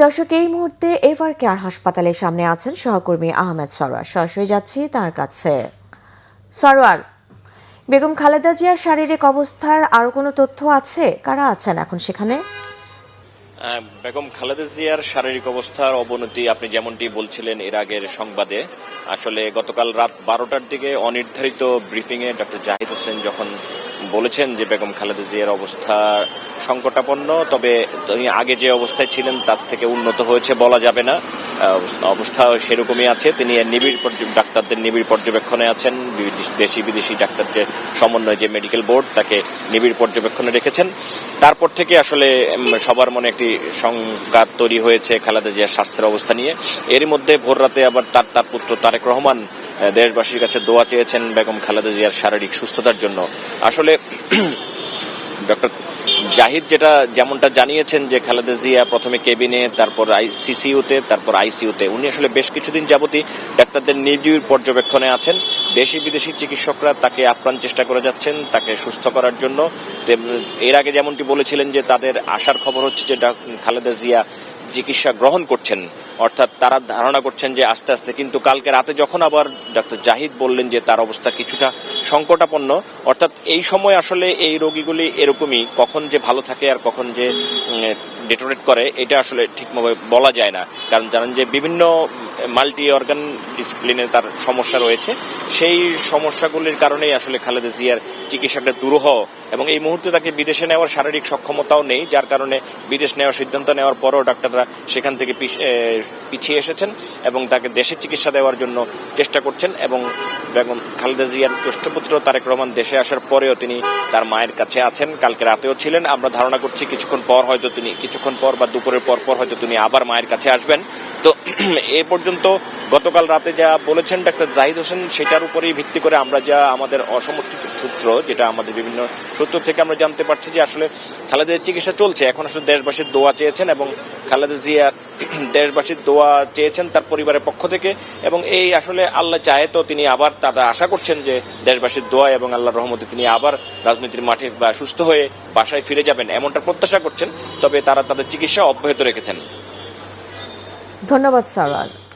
দর্শক, এই মুহূর্তে এভার কেয়ার হাসপাতালের সামনে আছেন সহকর্মী আহমেদ সরোয়ার। সরাসরি যাচ্ছি তার কাছে। সরোয়ার, বেগম খালেদা জিয়ার শারীরিক অবস্থার আরো কোনো তথ্য আছে? কারা আছেন এখন সেখানে? বেগম খালেদা জিয়ার শারীরিক অবস্থার অবনতি আপনি যেমনটি বলছিলেন এর আগের সংবাদে, আসলে গতকাল রাত 12টার দিকে অনির্ধারিত ব্রিফিংয়ে ডক্টর জাহিদ হোসেন যখন বলেছেন যে বেগম খালেদা জিয়ার অবস্থা সংকটাপন্ন, তবে তিনি আগে যে অবস্থায় ছিলেন তার থেকে উন্নত হয়েছে বলা যাবে না, অবস্থা সেরকমই আছে। তিনি ডাক্তারদের নিবিড় পর্যবেক্ষণে আছেন। দেশি বিদেশি ডাক্তারদের সমন্বয় যে মেডিকেল বোর্ড তাকে নিবিড় পর্যবেক্ষণে রেখেছেন। তারপর থেকে আসলে সবার মনে একটি শঙ্কা তৈরি হয়েছে খালেদা জিয়ার স্বাস্থ্যের অবস্থা নিয়ে। এরই মধ্যে ভোর রাতে আবার তার পুত্র তারেক রহমান দেশবাসীর কাছে দোয়া চেয়েছেন বেগম খালেদা জিয়ার শারীরিক সুস্থতার জন্য। আসলে ডক্টর জাহিদ যেমনটা জানিয়েছেন যে খালেদা জিয়া প্রথমে কেবিনে, তারপর সিসিইউতে, তারপর আইসিইউতে। উনি আসলে বেশ কিছুদিন যাবতই ডাক্তারদের নিবিড় পর্যবেক্ষণে আছেন। দেশি বিদেশি চিকিৎসকরা তাকে আপ্রাণ চেষ্টা করে যাচ্ছেন তাকে সুস্থ করার জন্য। এর আগে যেমনটি বলেছিলেন যে তাদের আসার খবর হচ্ছে যে খালেদা জিয়া চিকিৎসা গ্রহণ করছেন, অর্থাৎ তারা ধারণা করছেন যে আস্তে আস্তে। কিন্তু কালকে রাতে যখন আবার ডক্টর জাহিদ বললেন যে তার অবস্থা কিছুটা সংকটাপন্ন, অর্থাৎ এই সময় আসলে এই রোগীগুলি এরকমই, কখন যে ভালো থাকে আর কখন যে ডেটোরেট করে এটা আসলে ঠিকভাবে বলা যায় না। কারণ জানেন যে বিভিন্ন মাল্টি অর্গান ডিসিপ্লিনে তার সমস্যা রয়েছে। সেই সমস্যাগুলির কারণেই আসলে খালেদা জিয়ার চিকিৎসাটা দুরূহ, এবং এই মুহূর্তে তাকে বিদেশে নেওয়ার শারীরিক সক্ষমতাও নেই, যার কারণে বিদেশ নেওয়ার সিদ্ধান্ত নেওয়ার পরও ডাক্তাররা সেখান থেকে পিছিয়ে এসেছেন এবং তাকে দেশে চিকিৎসা দেওয়ার জন্য চেষ্টা করছেন। এবং বেগম খালেদা জিয়ার জ্যেষ্ঠপুত্র তারেক রহমান দেশে আসার পরেও তিনি তার মায়ের কাছে আছেন, কালকে রাতেও ছিলেন। আমরা ধারণা করছি কিছুক্ষণ পর বা দুপুরের পর হয়তো তিনি আবার মায়ের কাছে আসবেন। তো এ পর্যন্ত গতকাল রাতে যা বলেছেন ডাক্তার জাহিদ হোসেন, সেটার উপরেই ভিত্তি করে আমরা আমাদের অসমর্থিত সূত্র, যেটা আমাদের বিভিন্ন সূত্র থেকে আমরা জানতে পারছি যে আসলে খালেদার চিকিৎসা চলছে। এখন আসলে দেশবাসীর দোয়া চেয়েছেন এবং খালেদা জিয়া দেশবাসীর দোয়া চেয়েছেন তার পরিবারের পক্ষ থেকে, এবং এই আসলে আল্লাহ চাহে তো তিনি আবার তারা আশা করছেন যে দেশবাসীর দোয়া এবং আল্লাহর রহমতে তিনি আবার রাজনীতির মাঠে বা সুস্থ হয়ে বাসায় ফিরে যাবেন এমনটা প্রত্যাশা করছেন। তবে তারা তাদের চিকিৎসা অব্যাহত রেখেছেন। ধন্যবাদ সরোয়ার।